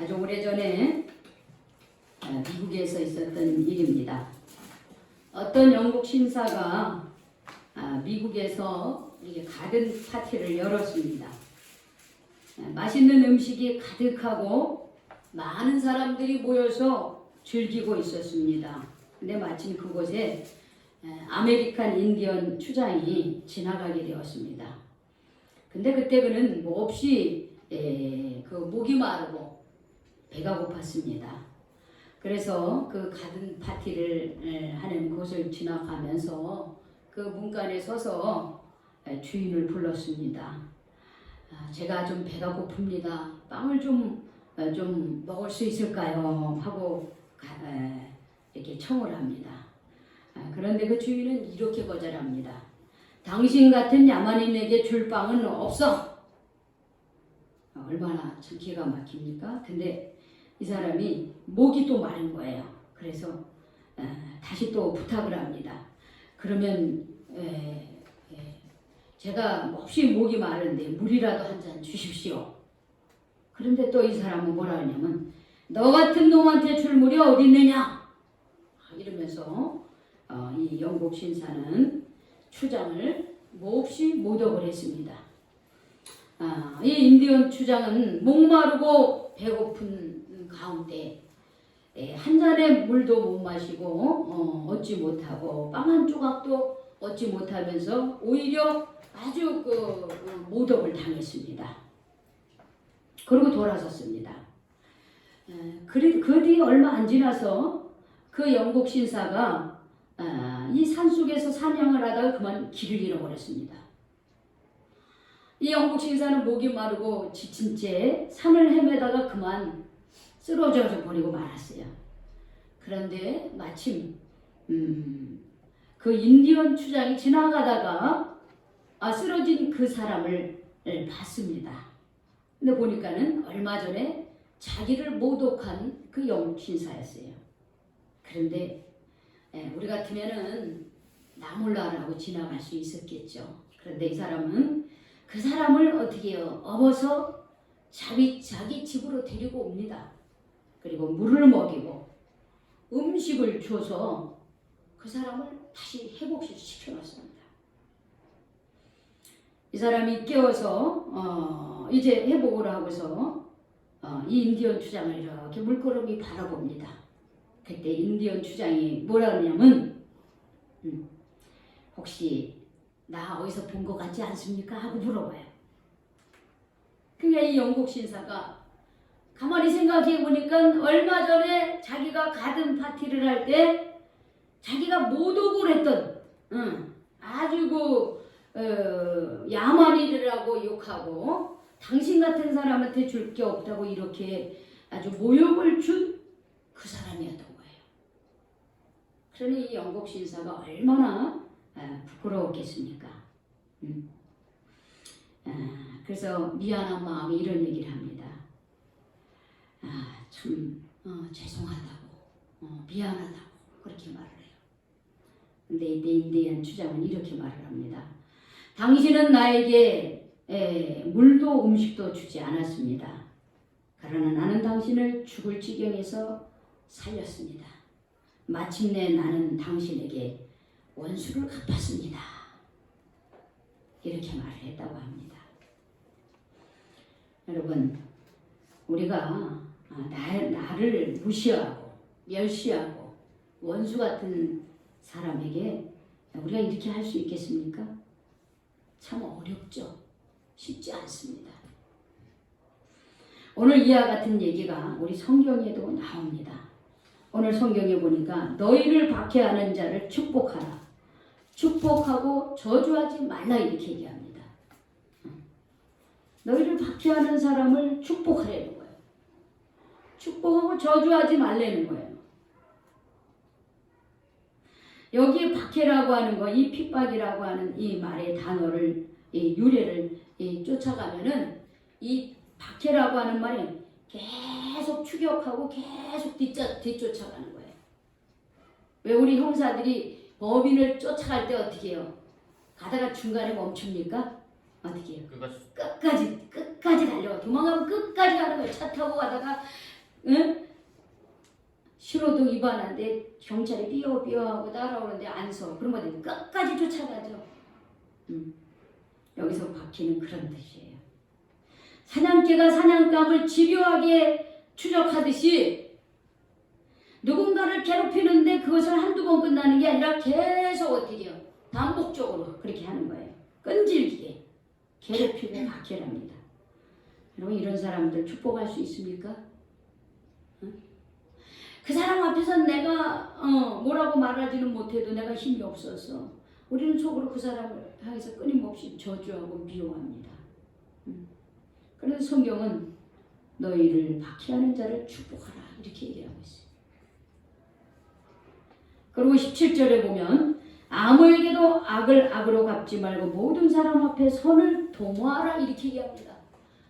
아주 오래전에 미국에서 있었던 일입니다. 어떤 영국 신사가 미국에서 이렇게 가든 파티를 열었습니다. 맛있는 음식이 가득하고 많은 사람들이 모여서 즐기고 있었습니다. 근데 마침 그곳에 아메리칸 인디언 추장이 지나가게 되었습니다. 근데 그때 그는 몹시 그 목이 마르고 배가 고팠습니다. 그래서 그 가든 파티를 하는 곳을 지나가면서 그 문간에 서서 주인을 불렀습니다. 제가 좀 배가 고픕니다. 빵을 좀 먹을 수 있을까요? 하고 이렇게 청을 합니다. 그런데 그 주인은 이렇게 거절합니다. 당신 같은 야만인에게 줄 빵은 없어. 얼마나 참 기가 막힙니까? 근데 이 사람이 목이 또 마른 거예요. 그래서 다시 또 부탁을 합니다. 그러면 제가 몹시 목이 마른데 물이라도 한 잔 주십시오. 그런데 또 이 사람은 뭐라 하냐면 너 같은 놈한테 줄 물이 어디 있느냐? 이러면서 이 영국 신사는 추장을 몹시 모독을 했습니다. 이 인디언 추장은 목마르고 배고픈 가운데 한 잔의 물도 못 마시고 얻지 못하고 빵 한 조각도 얻지 못하면서 오히려 아주 모독을 당했습니다. 그리고 돌아섰습니다. 그 뒤 얼마 안 지나서 그 영국 신사가 이 산속에서 사냥을 하다가 그만 길을 잃어버렸습니다. 이 영국 신사는 목이 마르고 지친 채 산을 헤매다가 그만 쓰러져 버리고 말았어요. 그런데 마침 그 인디언 추장이 지나가다가 쓰러진 그 사람을 봤습니다. 근데 보니까는 얼마 전에 자기를 모독한 그 영국 신사였어요. 그런데 우리 같으면은 나 몰라라고 지나갈 수 있었겠죠. 그런데 이 사람은 그 사람을 어떻게 해요? 업어서 자기 집으로 데리고 옵니다. 그리고 물을 먹이고 음식을 줘서 그 사람을 다시 회복시켜놨습니다. 이 사람이 깨워서 이제 회복을 하고서 이 인디언 추장을 이렇게 물끄러미 바라봅니다. 그때 인디언 추장이 뭐라 하냐면 혹시 나 어디서 본 것 같지 않습니까? 하고 물어봐요. 그러니까 이 영국 신사가 가만히 생각해 보니까 얼마 전에 자기가 가든 파티를 할 때 자기가 모독을 했던 아주 야만이라고 욕하고 당신 같은 사람한테 줄 게 없다고 이렇게 아주 모욕을 준 그 사람이었던 거예요. 그러니 이 영국 신사가 얼마나 부끄러웠겠습니까? 그래서 미안한 마음에 이런 얘기를 합니다. 참 죄송하다고 미안하다고 그렇게 말을 해요. 근데 이때 인디언 추장은 이렇게 말을 합니다. 당신은 나에게 물도 음식도 주지 않았습니다. 그러나 나는 당신을 죽을 지경에서 살렸습니다. 마침내 나는 당신에게 원수를 갚았습니다. 이렇게 말을 했다고 합니다. 여러분, 우리가 나를 무시하고 멸시하고 원수 같은 사람에게 우리가 이렇게 할 수 있겠습니까? 참 어렵죠. 쉽지 않습니다. 오늘 이와 같은 얘기가 우리 성경에도 나옵니다. 오늘 성경에 보니까 너희를 박해하는 자를 축복하라. 축복하고 저주하지 말라 이렇게 얘기합니다. 너희를 박해하는 사람을 축복하라는 거예요. 축복하고 저주하지 말라는 거예요. 여기에 박해라고 하는 거, 이 핍박이라고 하는 이 말의 단어를, 이 유래를 쫓아가면은 이 박해라고 하는 말이 계속 추격하고 계속 뒤쫓아가는 거예요. 왜 우리 형사들이 법인을 쫓아갈 때 어떻게 해요? 가다가 중간에 멈춥니까? 어떻게 해요? 끝까지 달려. 도망가면 끝까지 가는 거예요. 차 타고 가다가 응? 신호등 위반하는데 경찰이 삐어삐어하고 따라오는데 안 서. 그러면 끝까지 쫓아가죠. 여기서 바퀴는 그런 뜻이에요. 사냥개가 사냥감을 집요하게 추적하듯이 누군가를 괴롭히는데 그것을 한두 번 끝나는 게 아니라 계속 어떻게 해요? 반복적으로 그렇게 하는 거예요. 끈질기게 괴롭히고 박해랍니다. 여러분 이런 사람들 축복할 수 있습니까? 응? 그 사람 앞에서 내가 뭐라고 말하지는 못해도 내가 힘이 없어서 우리는 속으로 그 사람을 향해서 끊임없이 저주하고 미워합니다. 그래서 성경은 너희를 박해하는 자를 축복하라 이렇게 얘기하고 있어요. 그리고 17절에 보면 아무에게도 악을 악으로 갚지 말고 모든 사람 앞에 선을 도모하라 이렇게 얘기합니다.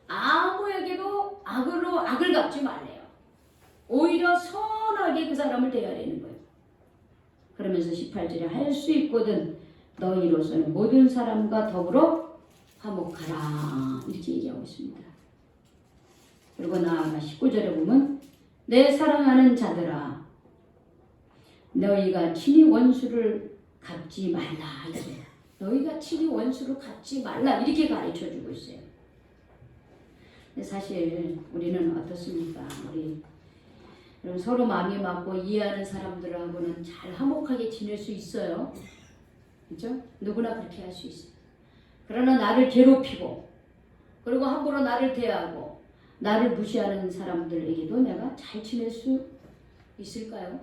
아무에게도 악으로 악을 갚지 말래요. 오히려 선하게 그 사람을 대하려는 거예요. 그러면서 18절에 할 수 있거든 너희로서는 모든 사람과 더불어 화목하라 이렇게 얘기하고 있습니다. 그리고 나아가 19절에 보면 내 사랑하는 자들아 너희가 친히 원수를 갚지 말라 이렇게 너희가 친히 원수를 갚지 말라 이렇게 가르쳐주고 있어요. 근데 사실 우리는 어떻습니까? 우리 서로 마음이 맞고 이해하는 사람들하고는 잘 화목하게 지낼 수 있어요. 그렇죠? 누구나 그렇게 할 수 있어요. 그러나 나를 괴롭히고 그리고 함부로 나를 대하고 나를 무시하는 사람들에게도 내가 잘 지낼 수 있을까요?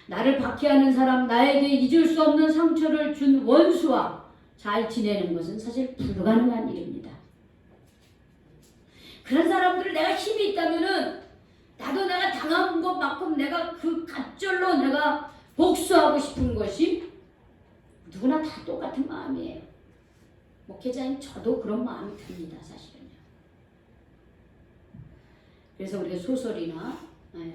나를 박해하는 사람, 나에게 잊을 수 없는 상처를 준 원수와 잘 지내는 것은 사실 불가능한 일입니다. 그런 사람들을 내가 힘이 있다면은 나도 내가 당한 것만큼 내가 그 갑절로 내가 복수하고 싶은 것이 누구나 다 똑같은 마음이에요. 목회자인 저도 그런 마음이 듭니다. 사실은요. 그래서 우리가 소설이나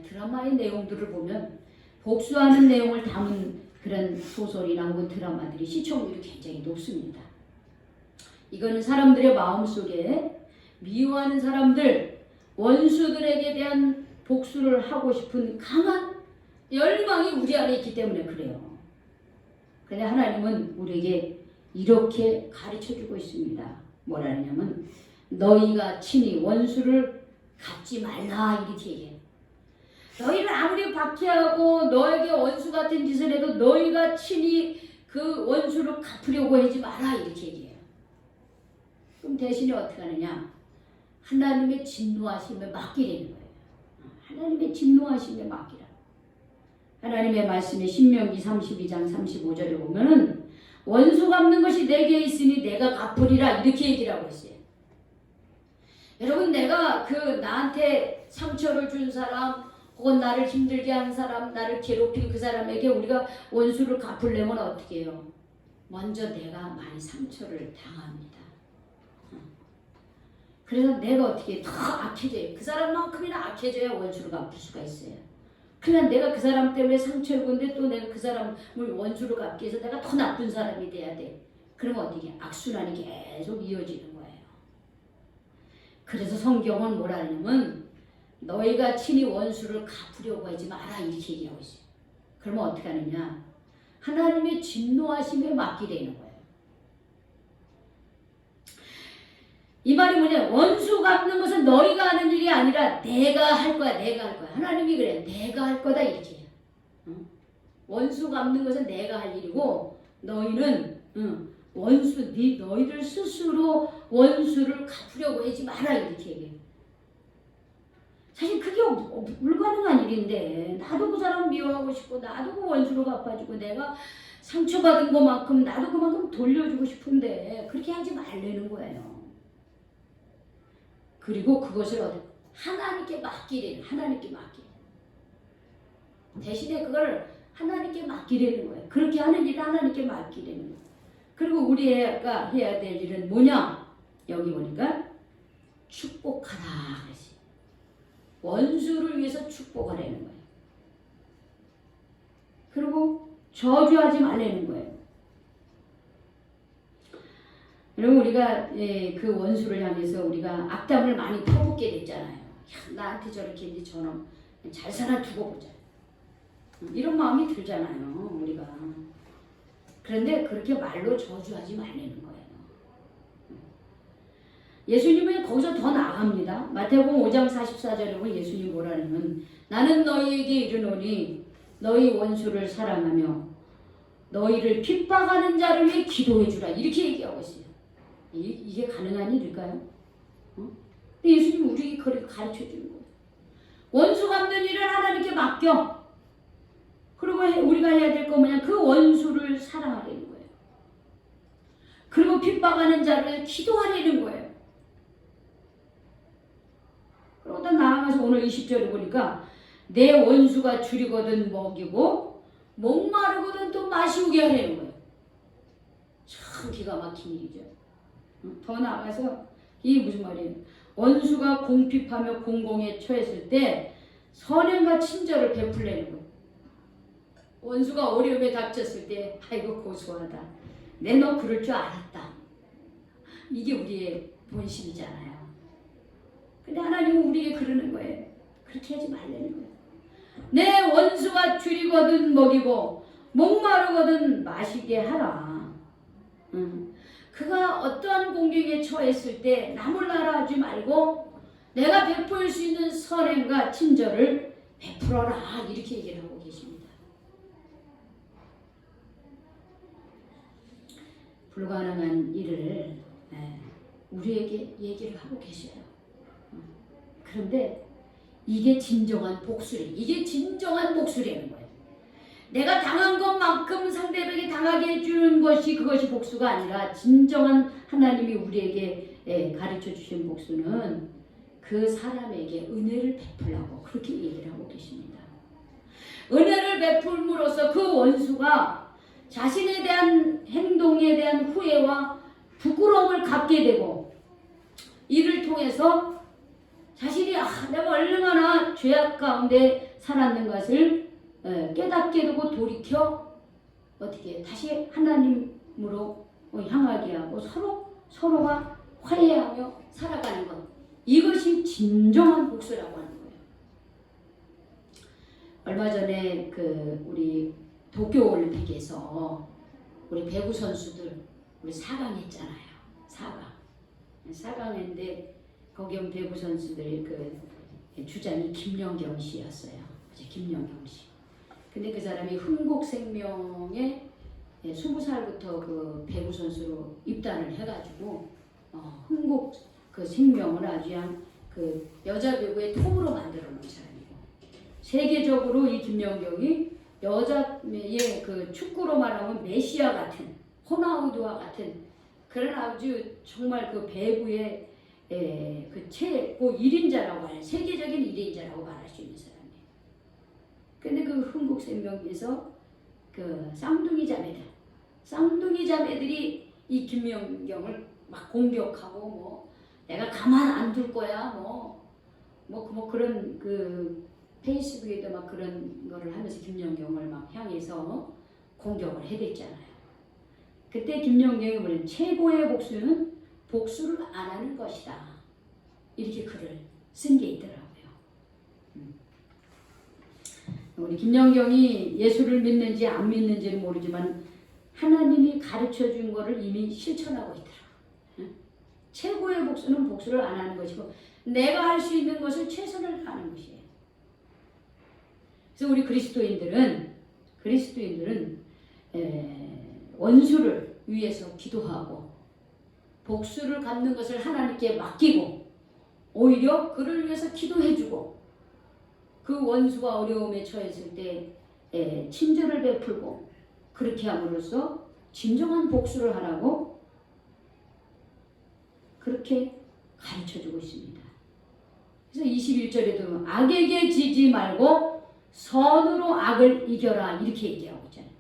드라마의 내용들을 보면 복수하는 내용을 담은 그런 소설이나 혹은 드라마들이 시청률이 굉장히 높습니다. 이거는 사람들의 마음속에 미워하는 사람들, 원수들에게 대한 복수를 하고 싶은 강한 열망이 우리 안에 있기 때문에 그래요. 그런데 하나님은 우리에게 이렇게 가르쳐주고 있습니다. 뭐라 하냐면 너희가 친히 원수를 갚지 말라 이렇게 얘기해요. 너희를 아무리 박해하고 너에게 원수 같은 짓을 해도 너희가 친히 그 원수를 갚으려고 하지 마라 이렇게 얘기해요. 그럼 대신에 어떻게 하느냐? 하나님의 진노하심에 맡기라는 거예요. 하나님의 진노하심에 맡기라. 하나님의 말씀에 신명기 32장 35절에 보면은 원수 갚는 것이 내게 있으니 내가 갚으리라 이렇게 얘기를 하고 있어요. 여러분 내가 그 나한테 상처를 준 사람 혹은 나를 힘들게 한 사람 나를 괴롭힌 그 사람에게 우리가 원수를 갚으려면 어떻게 해요? 먼저 내가 많이 상처를 당합니다. 그래서 내가 어떻게 더 악해져요. 그 사람만큼이나 악해져야 원수를 갚을 수가 있어요. 그러나 내가 그 사람 때문에 상처를 입었는데 또 내가 그 사람을 원수로 갚기 위해서 내가 더 나쁜 사람이 돼야 돼. 그러면 어떻게 해? 악순환이 계속 이어지는 거예요. 그래서 성경은 뭐라 하냐면 너희가 친히 원수를 갚으려고 하지 마라 이렇게 얘기하고 있어요. 그러면 어떻게 하느냐? 하나님의 진노하심에 맡기라는 거예요. 이 말이 뭐냐? 원수 갚는 것은 너희가 하는 일이 아니라 내가 할 거야. 내가 할 거야. 하나님이 그래. 내가 할 거다 이렇게 해요. 원수 갚는 것은 내가 할 일이고 너희는 너희들 스스로 원수를 갚으려고 하지 마라 이렇게 얘기해요. 사실 그게 불가능한 일인데 나도 그 사람 미워하고 싶고 나도 그 원수로 갚아주고 내가 상처받은 것만큼 나도 그만큼 돌려주고 싶은데 그렇게 하지 말라는 거예요. 그리고 그것을 하나님께 맡기래요. 하나님께 맡기래. 대신에 그걸 하나님께 맡기라는 거예요. 그렇게 하는 일을 하나님께 맡기라는 거예요. 그리고 우리가 해야 될 일은 뭐냐? 여기 보니까 축복하라 그랬어요. 원수를 위해서 축복하라는 거예요. 그리고 저주하지 말라는 거예요. 여러분 우리가 그 원수를 향해서 우리가 악담을 많이 퍼붓게 됐잖아요. 나한테 저렇게 이제 저놈 잘 살아 두고 보자. 이런 마음이 들잖아요, 우리가. 그런데 그렇게 말로 저주하지 말라는 거예요. 예수님은 거기서 더 나아갑니다. 마태복음 5장 44절에 보면 예수님 뭐라냐면 나는 너희에게 이르노니 너희 원수를 사랑하며 너희를 핍박하는 자를 위해 기도해 주라. 이렇게 얘기하고 있어요. 이게 가능한 일일까요? 근데 예수님 우리에게 그렇게 가르쳐 주는 거예요. 원수 갚는 일을 하나님께 맡겨. 그리고 우리가 해야 될 거 뭐냐? 그 원수를 사랑하려는 거예요. 그리고 핍박하는 자를 기도하려는 거예요. 그러다 나아가서 오늘 20절에 보니까 내 원수가 줄이거든 먹이고 목마르거든 또 마시우게 하려는 거예요. 참 기가 막힌 일이죠. 더 나아가서 이게 무슨 말이에요? 원수가 공핍하며 공공에 처했을 때 선행과 친절을 베풀려는 거예요. 원수가 어려움에 닥쳤을 때 아이고 고소하다. 내 너 그럴 줄 알았다. 이게 우리의 본심이잖아요. 근데 하나님은 우리에게 그러는 거예요. 그렇게 하지 말라는 거예요. 내 원수가 줄이거든 먹이고 목마르거든 마시게 하라. 그가 어떠한 공격에 처했을 때 나 몰라라 하지 말고 내가 베풀 수 있는 선행과 친절을 베풀어라. 이렇게 얘기를 하고 계십니다. 불가능한 일을 우리에게 얘기를 하고 계셔요. 그런데 이게 진정한 복수래. 이게 진정한 복수라는 거예요. 내가 당한 것만큼 상대방에게 당하게 해주는 것이 그것이 복수가 아니라 진정한 하나님이 우리에게 가르쳐 주신 복수는 그 사람에게 은혜를 베풀라고 그렇게 얘기를 하고 계십니다. 은혜를 베풀므로써 그 원수가 자신에 대한 행동에 대한 후회와 부끄러움을 갖게 되고 이를 통해서 자신이 내가 얼마나 죄악 가운데 살았는 것을 깨닫게 되고 돌이켜 어떻게 다시 하나님으로 향하게 하고 서로가 화해하며 살아가는 것. 이것이 진정한 복수라고 하는 거예요. 얼마 전에 우리 도쿄올림픽에서 우리 배구 선수들 우리 4강 했잖아요. 4강 했는데 거기 온 배구 선수들 주장이 김연경 씨였어요. 김연경 씨. 근데 그 사람이 흥국생명에 20살부터 그 배구 선수로 입단을 해가지고 흥국 그 생명을 아주 그 여자 배구의 톱으로 만들어 놓은 사람이고 세계적으로 이 김연경이 여자의 그 축구로 말하면 메시아 같은 호나우두와 같은 그런 아주 정말 그 배구의 그 최고 1인자라고 하는 세계적인 1인자라고 말할 수 있는 사람이에요. 근데 그 흥국생명에서 그 쌍둥이 자매들이 이 김연경을 막 공격하고 내가 가만 안 둘 거야 그런 그 페이스북에도 막 그런 거를 하면서 김연경을 막 향해서 공격을 해댔잖아요. 그때 김연경이 뭐냐면 최고의 복수는 복수를 안 하는 것이다. 이렇게 글을 쓴 게 있더라고요. 우리 김연경이 예수를 믿는지 안 믿는지는 모르지만 하나님이 가르쳐 준 거를 이미 실천하고 있더라고요. 최고의 복수는 복수를 안 하는 것이고 내가 할 수 있는 것을 최선을 다하는 것이에요. 그래서 우리 그리스도인들은 원수를 위해서 기도하고 복수를 갚는 것을 하나님께 맡기고 오히려 그를 위해서 기도해주고 그 원수가 어려움에 처했을 때 친절을 베풀고 그렇게 함으로써 진정한 복수를 하라고 그렇게 가르쳐주고 있습니다. 그래서 21절에도 악에게 지지 말고 선으로 악을 이겨라 이렇게 얘기하고 있잖아요.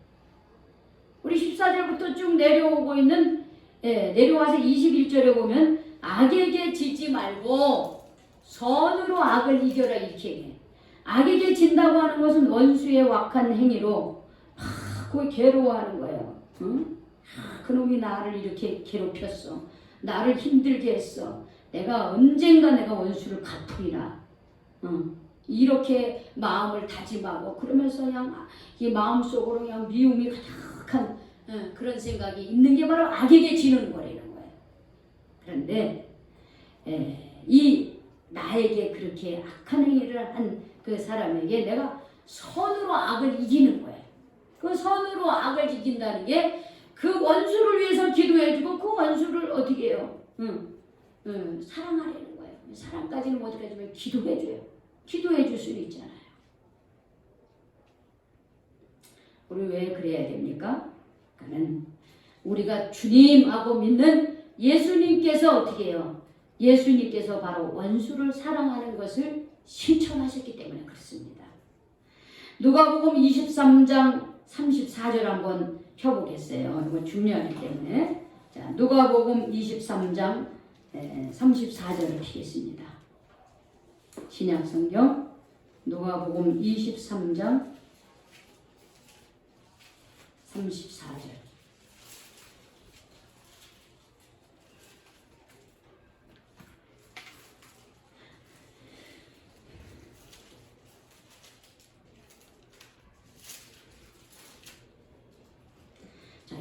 우리 14절부터 쭉 내려오고 있는 내려와서 21절에 보면 악에게 지지 말고 선으로 악을 이겨라 이렇게 얘기해요. 악에게 진다고 하는 것은 원수의 wak한 행위로 거의 괴로워하는 거예요. 응? 그놈이 나를 이렇게 괴롭혔어. 나를 힘들게 했어. 내가 언젠가 내가 원수를 갚으리라. 이렇게 마음을 다짐하고 그러면서 그냥 이 마음속으로 그냥 미움이 가득한 그런 생각이 있는 게 바로 악에게 지는 거라는 거예요. 그런데 이 나에게 그렇게 악한 행위를 한 그 사람에게 내가 선으로 악을 이기는 거예요. 그 선으로 악을 이긴다는 게 그 원수를 위해서 기도해주고 그 원수를 어떻게 해요? 사랑하려는 거예요. 사랑까지는 못하지만 기도해줘요. 기도해줄 수는 있잖아요. 우리 왜 그래야 됩니까? 그러니까 우리가 주님하고 믿는 예수님께서 어떻게 해요? 예수님께서 바로 원수를 사랑하는 것을 실천하셨기 때문에 그렇습니다. 누가복음 23장 34절 한번 펴보겠어요. 이거 중요하기 때문에. 자, 누가복음 23장 34절을 피겠습니다. 신약성경 누가복음 23장 34절.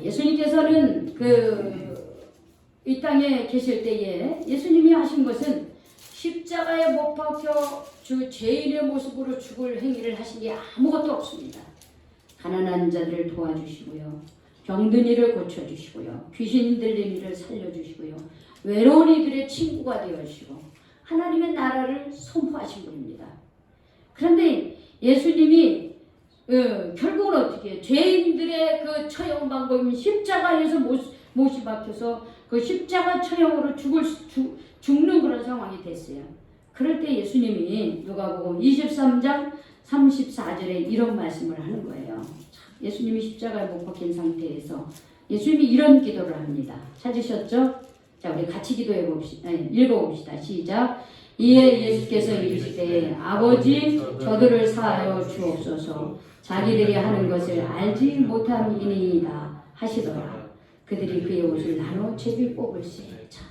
예수님께서는 이 땅에 계실 때에 예수님이 하신 것은 십자가에 못 박혀 죄인의 모습으로 죽을 행위를 하신 게 아무것도 없습니다. 가난한 자들을 도와주시고요. 병든 이를 고쳐주시고요. 귀신 들린 이를 살려주시고요. 외로운 이들의 친구가 되어주시고 하나님의 나라를 선포하신 분입니다. 그런데 예수님이 결국은 어떻게 해요? 죄인들의 그 처형 방법은 십자가에서 못이 박혀서 그 십자가 처형으로 죽는 그런 상황이 됐어요. 그럴 때 예수님이 누가복음 23장 34절에 이런 말씀을 하는 거예요. 예수님이 십자가에 못 박힌 상태에서 예수님이 이런 기도를 합니다. 찾으셨죠? 자, 우리 같이 기도해 봅시다. 읽어봅시다. 시작. 이에 예수께서 이르시되 아버지 저들을 사하여 주옵소서. 자기들이 하는 것을 알지 못함이니이다 하시더라. 그들이 그의 옷을 나눠 제비 뽑을세. 자,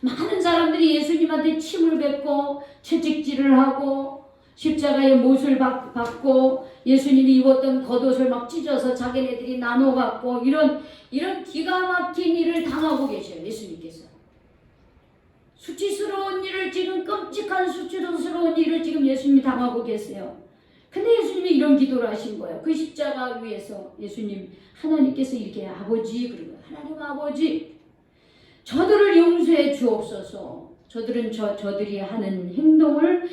많은 사람들이 예수님한테 침을 뱉고 채찍질을 하고 십자가에 못을 박고 예수님이 입었던 겉옷을 막 찢어서 자기네들이 나눠 갖고 이런 기가 막힌 일을 당하고 계셔요. 예수님께서. 수치스러운 일을 지금 끔찍한 수치스러운 일을 지금 예수님이 당하고 계세요. 근데 예수님이 이런 기도를 하신 거예요. 그 십자가 위에서 하나님께서 이렇게 아버지 그러고 하나님 아버지 저들을 용서해 주옵소서. 저들이 하는 행동을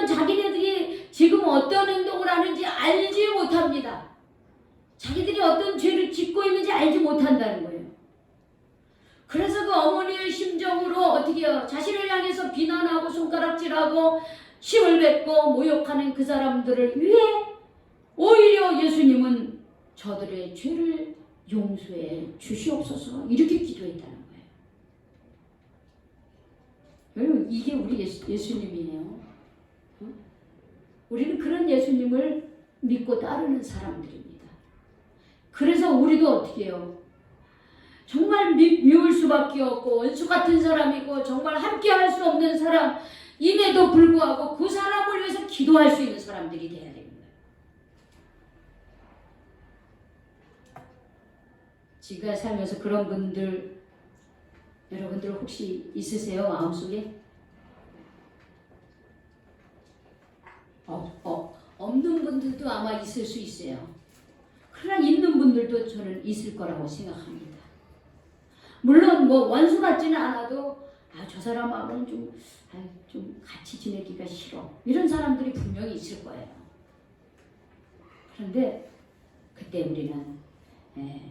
자기네들이 지금 어떤 행동을 하는지 알지 못합니다. 자기들이 어떤 죄를 짓고 있는지 알지 못한다는 거예요. 그래서 그 어머니의 심정으로 어떻게 해요? 자신을 향해서 비난하고 손가락질하고 침을 뱉고 모욕하는 그 사람들을 위해 오히려 예수님은 저들의 죄를 용서해 주시옵소서 이렇게 기도했다는 거예요. 여러분 이게 우리 예수님이에요. 우리는 그런 예수님을 믿고 따르는 사람들입니다. 그래서 우리도 어떻게 해요? 정말 미울 수밖에 없고 원수 같은 사람이고 정말 함께 할 수 없는 사람임에도 불구하고 그 사람을 위해서 기도할 수 있는 사람들이 돼야 됩니다. 지금까지 살면서 그런 분들 여러분들 혹시 있으세요? 마음속에? 없는 분들도 아마 있을 수 있어요. 그러나 있는 분들도 저는 있을 거라고 생각합니다. 물론 원수 같지는 않아도 저 사람하고는 좀 같이 지내기가 싫어. 이런 사람들이 분명히 있을 거예요. 그런데 그때 우리는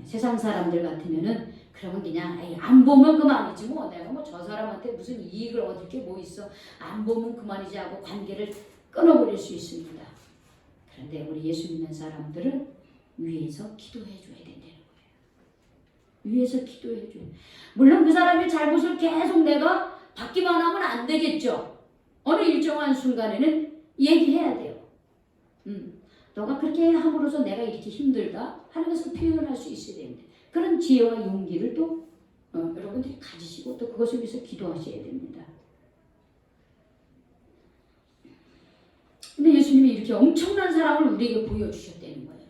세상 사람들 같으면은 그러면 그냥 안 보면 그만이지 뭐 내가 저 사람한테 무슨 이익을 얻을 게 뭐 있어. 안 보면 그만이지 하고 관계를 끊어버릴 수 있습니다. 그런데 우리 예수 믿는 사람들은 위에서 기도해 줘야 된다는 거예요. 위에서 기도해 줘요. 물론 그 사람의 잘못을 계속 내가 받기만 하면 안 되겠죠. 어느 일정한 순간에는 얘기해야 돼요. 너가 그렇게 함으로써 내가 이렇게 힘들다 하는 것을 표현할 수 있어야 되는데 그런 지혜와 용기를 또 여러분들이 가지시고 또 그것을 위해서 기도하셔야 됩니다. 이렇게 엄청난 사랑을 우리에게 보여주셨다는 거예요.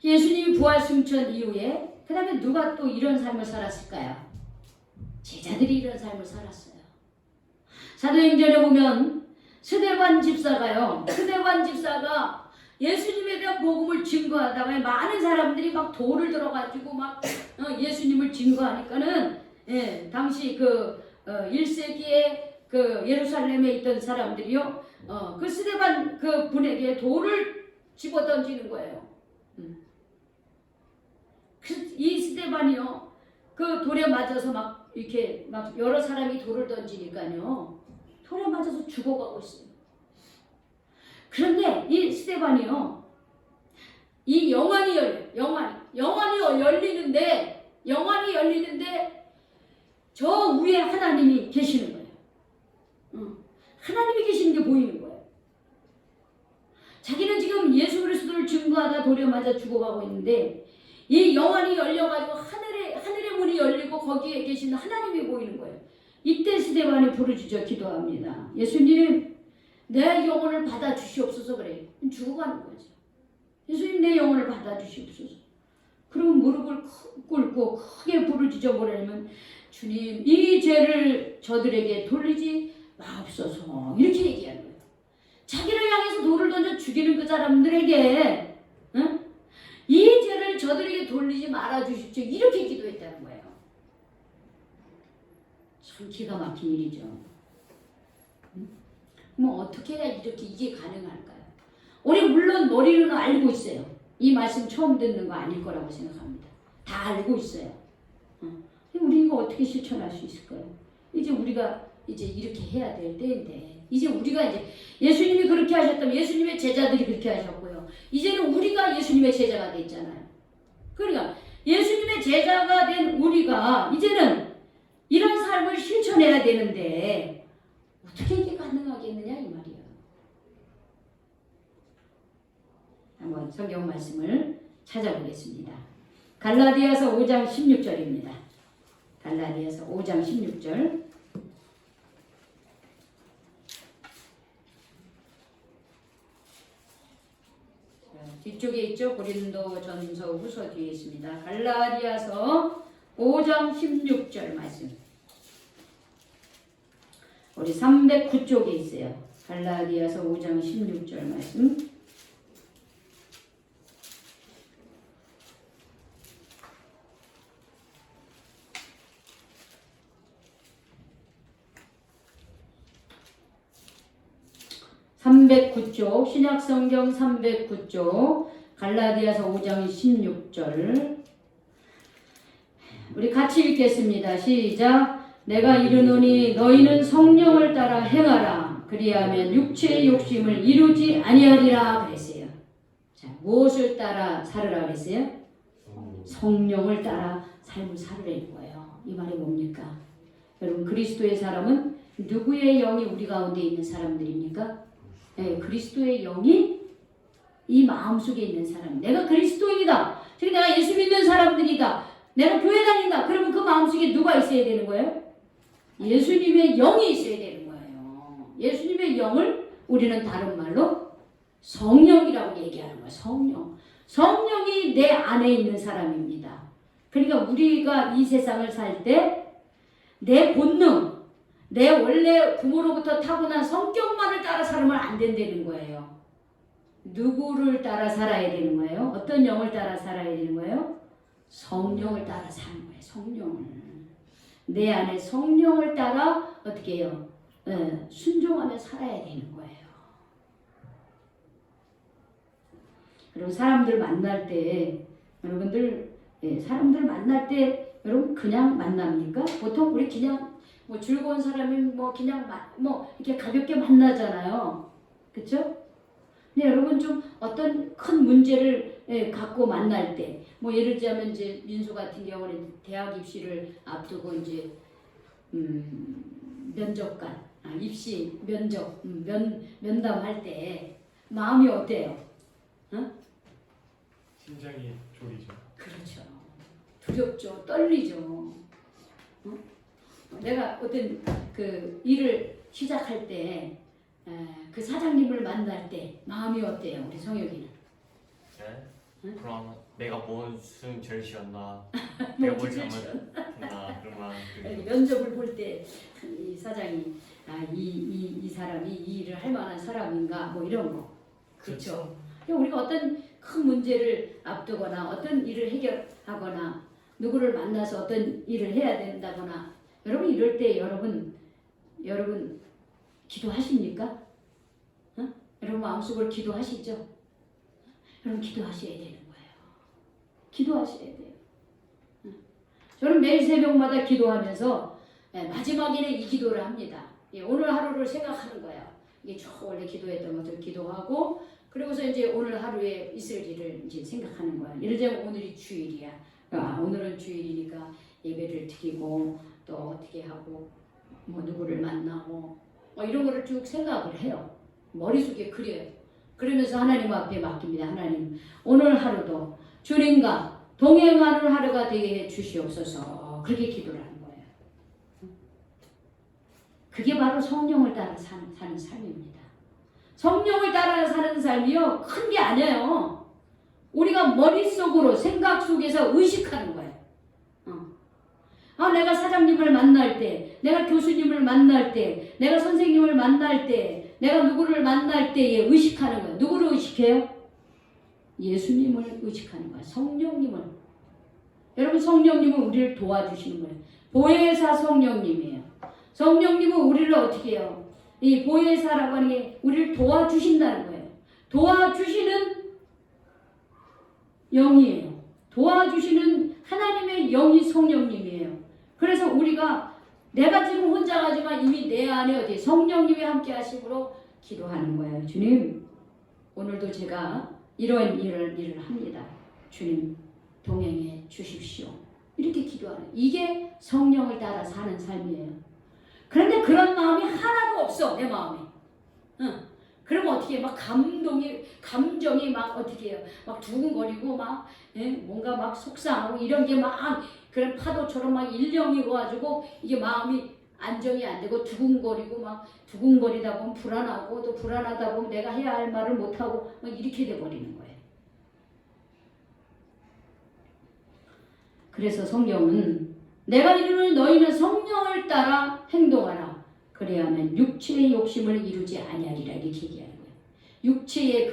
예수님이 부활 승천 이후에 그 다음에 누가 또 이런 삶을 살았을까요? 제자들이 이런 삶을 살았어요. 사도행전에 보면 스데반 집사가요. 스데반 집사가 예수님에 대한 복음을 증거하다가 많은 사람들이 막 돌을 들어가지고 막 예수님을 증거하니까는 당시 그 1세기에 그 예루살렘에 있던 사람들이요. 그 스데반 그 분에게 돌을 집어 던지는 거예요. 이 스데반이요. 그 돌에 맞아서 막 이렇게 막 여러 사람이 돌을 던지니까요. 돌에 맞아서 죽어가고 있어요. 그런데 이 스데반이요. 이 영안이 열리는데 저 위에 하나님이 계시는 거예요. 하나님이 계시는 게 보이는 거예요. 자기는 지금 예수 그리스도를 증거하다 돌에 맞아 죽어가고 있는데 이 영안이 열려가지고 하늘의 문이 열리고 거기에 계신 하나님이 보이는 거예요. 이때 스데반이 부르짖어 기도합니다. 예수님, 내 영혼을 받아 주시옵소서. 그래. 죽어가는 거죠. 예수님, 내 영혼을 받아 주시옵소서. 그러면 무릎을 꿇고 크게 부르짖어 뭐라냐면 주님, 이 죄를 저들에게 돌리지 마옵소서. 이렇게 얘기하는 거예요. 자기를 향해서 돌을 던져 죽이는 그 사람들에게 이 죄를 저들에게 돌리지 말아 주십시오. 이렇게 기도했다는 거예요. 참 기가 막힌 일이죠. 뭐 어떻게 해야 이렇게 이게 가능할까요? 우리 물론 머리로는 알고 있어요. 이 말씀 처음 듣는 거 아닐 거라고 생각합니다. 다 알고 있어요. 우리 이거 어떻게 실천할 수 있을까요? 이제 우리가 이제 이렇게 해야 될 때인데 이제 우리가 이제 예수님이 그렇게 하셨다면 예수님의 제자들이 그렇게 하셨고요. 이제는 우리가 예수님의 제자가 됐잖아요. 그러니까 예수님의 제자가 된 우리가 이제는 이런 삶을 실천해야 되는데 어떻게 이게 가능하겠느냐 이 말이에요. 한번 성경 말씀을 찾아보겠습니다. 갈라디아서 5장 16절입니다. 갈라디아서 5장 16절. 뒤쪽에 있죠. 고린도전서 후서 뒤에 있습니다. 갈라디아서 5장 16절 말씀. 우리 309쪽에 있어요. 갈라디아서 5장 16절 말씀. (309쪽) 신약성경 309쪽 갈라디아서 5장 16절 우리 같이 읽겠습니다. 시작. 내가 이르노니 너희는 성령을 따라 행하라. 그리하면 육체의 욕심을 이루지 아니하리라 그랬어요. 자, 무엇을 따라 살으라 그랬어요? 성령을 따라 삶을 살으라는 거예요. 이 말이 뭡니까? 여러분, 그리스도의 사람은 누구의 영이 우리 가운데 있는 사람들입니까? 네, 그리스도의 영이 이 마음속에 있는 사람. 내가 그리스도인이다. 즉 내가 예수 믿는 사람들이다. 내가 교회 다닌다. 그러면 그 마음속에 누가 있어야 되는 거예요? 예수님의 영이 있어야 되는 거예요. 예수님의 영을 우리는 다른 말로 성령이라고 얘기하는 거예요. 성령. 성령이 내 안에 있는 사람입니다. 그러니까 우리가 이 세상을 살 때 내 본능, 내 원래 부모로부터 타고난 성격만을 따라 살면 안 된다는 거예요. 누구를 따라 살아야 되는 거예요? 어떤 영을 따라 살아야 되는 거예요? 성령을 따라 사는 거예요. 성령을. 내 안에 성령을 따라 어떻게 해요? 순종하며 살아야 되는 거예요. 그리고 사람들 만날 때 여러분들 사람들 만날 때 여러분 그냥 만납니까? 보통 우리 그냥 뭐 즐거운 사람이 뭐 그냥 뭐 이렇게 가볍게 만나잖아요. 그렇죠? 근데 여러분 좀 어떤 큰 문제를 갖고 만날 때 뭐 예를 들자면 이제 민수 같은 경우는 대학 입시를 앞두고 이제 면접관 입시 면접 면담할 때 마음이 어때요? 심장이 졸이죠. 그렇죠. 두렵죠. 떨리죠. 내가 어떤 그 일을 시작할 때 그 사장님을 만날 때 마음이 어때요? 우리 성혁이는? 네? 응? 그럼 내가 무슨 죄를 지었나? 뭐 내가 뭘 죄를 잘못했나? 그러면 면접을 볼 때 이 사장이 이 사람이 이 일을 할 만한 사람인가 뭐 이런 거. 그렇죠. 우리가 어떤 큰 문제를 앞두거나 어떤 일을 해결하거나 누구를 만나서 어떤 일을 해야 된다거나 여러분 이럴 때 여러분 기도하십니까? 어? 여러분 마음속으로 기도하시죠? 여러분 기도하셔야 되는 거예요. 기도하셔야 돼요. 저는 매일 새벽마다 기도하면서 마지막에는 이 기도를 합니다. 오늘 하루를 생각하는 거예요. 이게 쭉 원래 기도했던 것들 기도하고 그리고서 이제 오늘 하루에 있을 일을 이제 생각하는 거예요. 예를 들면 오늘이 주일이야. 오늘은 주일이니까 예배를 드리고 또 어떻게 하고 뭐 누구를 만나고 이런 거를 쭉 생각을 해요. 머릿속에 그려요. 그러면서 하나님 앞에 맡깁니다. 하나님 오늘 하루도 주님과 동행하는 하루가 되게 해주시옵소서. 그렇게 기도를 하는 거예요. 그게 바로 성령을 따라 사는 삶입니다. 성령을 따라 사는 삶이요 큰 게 아니에요. 우리가 머릿속으로 생각 속에서 의식하는 거예요. 내가 사장님을 만날 때, 내가 교수님을 만날 때, 내가 선생님을 만날 때, 내가 누구를 만날 때에 의식하는 거예요. 누구를 의식해요? 예수님을 의식하는 거예요. 성령님을. 여러분 성령님은 우리를 도와주시는 거예요. 보혜사 성령님이에요. 성령님은 우리를 어떻게 해요? 이 보혜사라고 하는 게 우리를 도와주신다는 거예요. 도와주시는 영이에요. 도와주시는 하나님의 영이 성령님이에요. 그래서 우리가 내가 지금 혼자 가지만 이미 내 안에 어디 성령님이 함께 하심으로 기도하는 거예요. 주님 오늘도 제가 이런 일을 합니다. 주님 동행해 주십시오. 이렇게 기도하는 이게 성령을 따라 사는 삶이에요. 그런데 그런 마음이 하나도 없어 내 마음에. 그러면 어떻게 해? 막 감정이 막 어떻게 해요? 막 두근거리고 막 뭔가 막 속상하고 이런 게 막 그런 파도처럼 막 일령이고 가지고 이게 마음이 안정이 안 되고 두근거리고 막 두근거리다 보면 불안하고 또 불안하다 보면 내가 해야 할 말을 못 하고 막 이렇게 돼 버리는 거예요. 그래서 성경은 내가 이르는 너희는 성령을 따라 행동하라. 그래야만 육체의 욕심을 이루지 아니하리라 이렇게 얘기하는 거예요. 육체의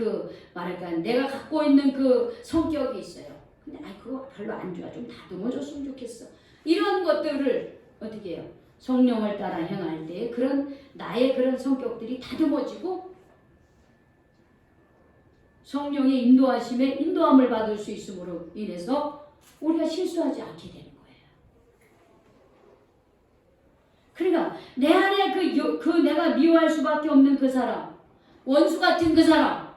말할까 내가 갖고 있는 그 성격이 있어요. 근데 그거 별로 안 좋아. 좀 다듬어줬으면 좋겠어. 이런 것들을 어떻게 해요? 성령을 따라 행할 때 나의 그런 성격들이 다듬어지고 성령의 인도함을 받을 수 있음으로 인해서 우리가 실수하지 않게 되는 거예요. 그러니까 내 안에 내가 미워할 수밖에 없는 그 사람, 원수 같은 그 사람,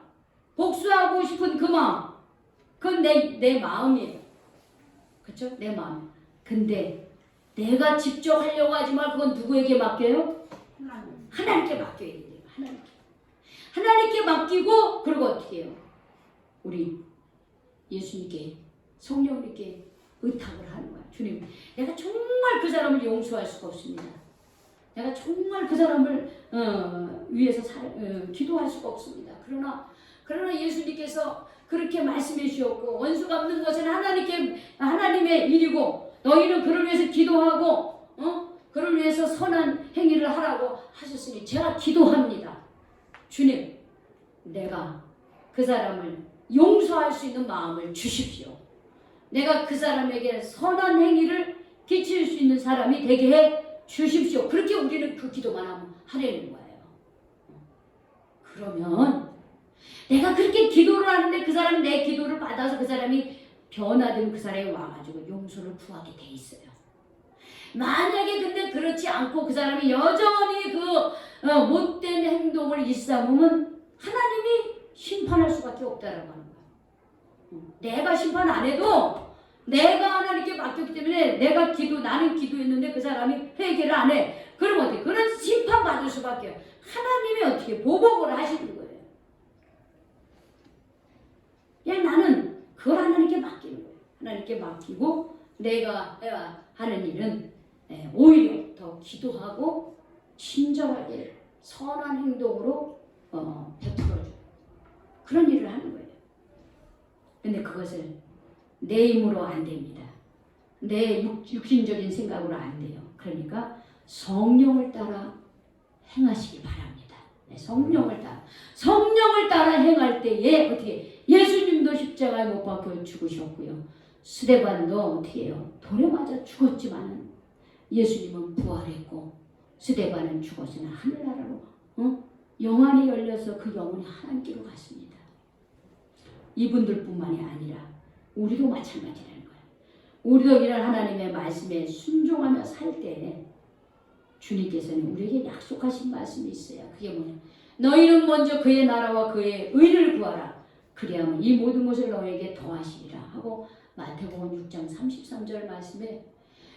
복수하고 싶은 그 마음, 그건 내 마음이에요. 그렇죠? 내 마음. 근데 내가 직접 하려고 하지만 그건 누구에게 맡겨요? 하나님께 맡겨야 돼요. 하나님께 맡기고 그리고 어떻게 해요? 우리 예수님께 성령님께 의탁을 하는 거야. 주님, 내가 정말 그 사람을 용서할 수가 없습니다. 내가 정말 그 사람을 위해서 기도할 수가 없습니다. 그러나 예수님께서 그렇게 말씀해 주셨고 원수 갚는 것은 하나님의 일이고 너희는 그를 위해서 기도하고 그를 위해서 선한 행위를 하라고 하셨으니 제가 기도합니다. 주님, 내가 그 사람을 용서할 수 있는 마음을 주십시오. 내가 그 사람에게 선한 행위를 끼칠 수 있는 사람이 되게 해 주십시오. 그렇게 우리는 그 기도만 하려는 거예요. 그러면 내가 그렇게 기도를 하는데 그 사람이 내 기도를 받아서 그 사람이 변화된 그 사람이 와가지고 용서를 구하게 돼 있어요. 만약에 근데 그렇지 않고 그 사람이 여전히 못된 행동을 일삼으면 하나님이 심판할 수밖에 없다라고 하는 거예요. 내가 심판 안 해도 내가 하나님께 맡겼기 때문에 나는 기도했는데 그 사람이 회개를 안 해. 그럼 어떻게? 그런 심판 받을 수밖에 없어요. 하나님이 어떻게 보복을 하시는 거예요. 그냥 나는 그걸 하나님께 맡기는 거예요. 하나님께 맡기고 내가 하는 일은 오히려 더 기도하고 친절하게 선한 행동으로 베풀어줘요. 그런 일을 하는 거예요. 근데 그것을 내 힘으로 안 됩니다. 내 육신적인 생각으로 안 돼요. 그러니까 성령을 따라 행하시기 바랍니다. 네, 성령을 따라 행할 때에 어떻게 예수님도 십자가에 못 박혀 죽으셨고요. 스데반도 어떻게 해요? 돌에 맞아 죽었지만은 예수님은 부활했고 스데반은 죽었으나 하늘나라로 영안이 열려서 그 영혼이 하나님께로 갔습니다. 이분들뿐만이 아니라 우리도 마찬가지라는 거예요. 우리도 이런 하나님의 말씀에 순종하며 살 때 주님께서는 우리에게 약속하신 말씀이 있어요. 그게 뭐냐? 너희는 먼저 그의 나라와 그의 의를 구하라. 그리하면 이 모든 것을 너희에게 더하시리라 하고 마태복음 6장 33절 말씀에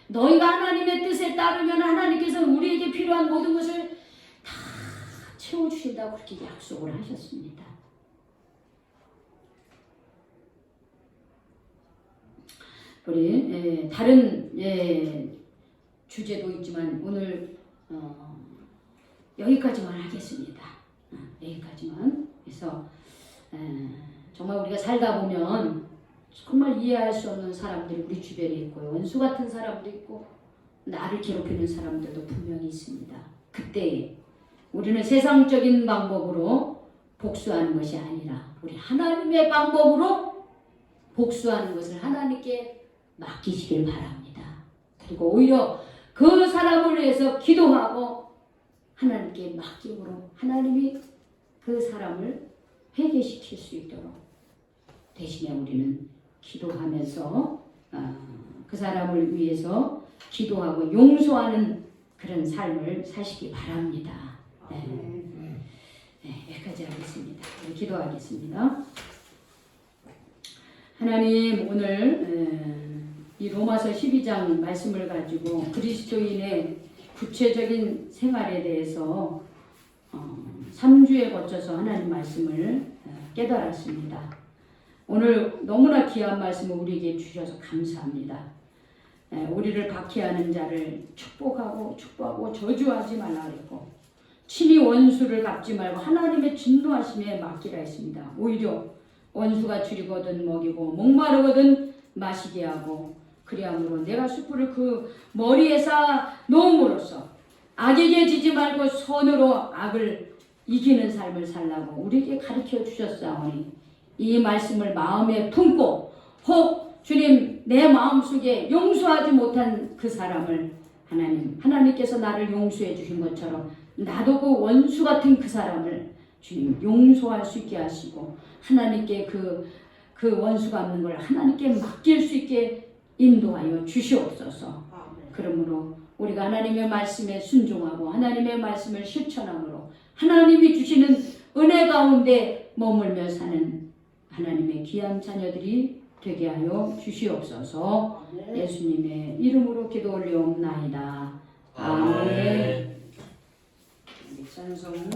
너희가 하나님의 뜻에 따르면 하나님께서 우리에게 필요한 모든 것을 다 채워주신다고 그렇게 약속을 하셨습니다. 우리 다른 주제도 있지만 오늘 여기까지만 하겠습니다. 여기까지만. 그래서 정말 우리가 살다 보면 정말 이해할 수 없는 사람들이 우리 주변에 있고요. 원수 같은 사람도 있고 나를 괴롭히는 사람들도 분명히 있습니다. 그때 우리는 세상적인 방법으로 복수하는 것이 아니라 우리 하나님의 방법으로 복수하는 것을 하나님께 맡기시길 바랍니다. 그리고 오히려 그 사람을 위해서 기도하고 하나님께 맡김으로 하나님이 그 사람을 회개시킬 수 있도록 대신에 우리는 기도하면서 그 사람을 위해서 기도하고 용서하는 그런 삶을 사시기 바랍니다. 여기까지 하겠습니다. 기도하겠습니다. 하나님, 오늘 이 로마서 12장 말씀을 가지고 그리스도인의 구체적인 생활에 대해서 3주에 거쳐서 하나님 말씀을 깨달았습니다. 오늘 너무나 귀한 말씀을 우리에게 주셔서 감사합니다. 우리를 박해하는 자를 축복하고 저주하지 말라 그랬고 친히 원수를 갚지 말고 하나님의 진노하심에 맡기라 했습니다. 오히려 원수가 줄이거든 먹이고 목마르거든 마시게 하고 그리함으로 내가 숯불을 그 머리에 쌓아 놓음으로써 악에게 지지 말고 선으로 악을 이기는 삶을 살라고 우리에게 가르쳐 주셨사오니 이 말씀을 마음에 품고 혹 주님 내 마음속에 용서하지 못한 그 사람을 하나님께서 나를 용서해 주신 것처럼 나도 그 원수 같은 그 사람을 주님 용서할 수 있게 하시고 하나님께 그 원수 갚는 걸 하나님께 맡길 수 있게 인도하여 주시옵소서. 그러므로 우리가 하나님의 말씀에 순종하고 하나님의 말씀을 실천함으로 하나님이 주시는 은혜 가운데 머물며 사는 하나님의 귀한 자녀들이 되게 하여 주시옵소서. 예수님의 이름으로 기도 올려옵나이다. 아멘. 찬송.